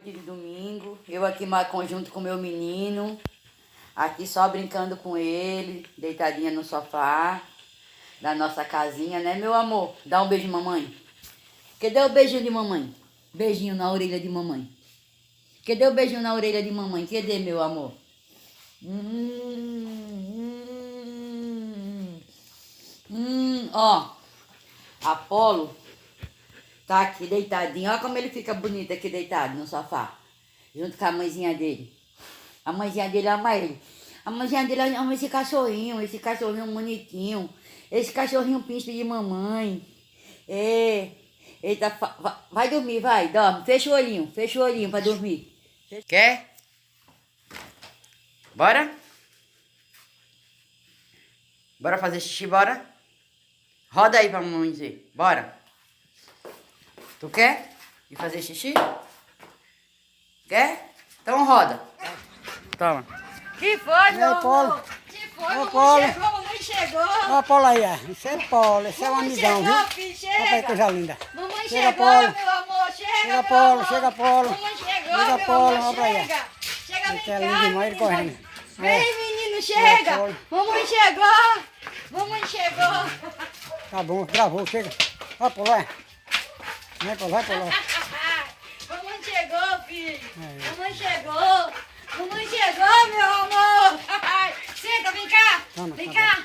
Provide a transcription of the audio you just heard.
De domingo, eu aqui junto com meu menino, aqui só brincando com ele, deitadinha no sofá da nossa casinha, né, meu amor? Dá um beijo, mamãe. Cadê o beijinho de mamãe? Beijinho na orelha de mamãe. Cadê o beijinho na orelha de mamãe? Cadê, meu amor? Ó, Apolo tá aqui deitadinho. Olha como ele fica bonito aqui deitado no sofá. Junto com a mãezinha dele. A mãezinha dele ama ele. A mãezinha dele ama esse cachorrinho bonitinho. Esse cachorrinho príncipe de mamãe. É. Eita, vai dormir, vai, dorme. Fecha o olhinho pra dormir. Quer? Bora? Bora fazer xixi, bora? Roda aí pra mamãe dizer. Bora. Tu quer ir fazer xixi? Quer? Então roda. Toma. Que foi, meu amor? Que foi, mamãe chegou. Olha a Polo aí, isso é Polo, isso é um amigão, viu? Filho, Olha aí, coisa linda. Mamãe Chega, chegou, Polo. meu amor, chega, Chega, Polo, chega, Polo. Mamãe chegou, Chega, meu Polo, amor, olha pra aí. chega. Chega, vem Ele é cá, lindo demais, ele correndo. menino. Vem, menino, chega. Polo. Mamãe chegou. Mamãe chegou. Tá bom, gravou, chega. Olha, Polo, vai. Vai, Polo, vai, Polo. Mamãe chegou, filho. Mamãe chegou. Mamãe chegou, meu amor. Senta, vem cá. Toma, Vem tá cá.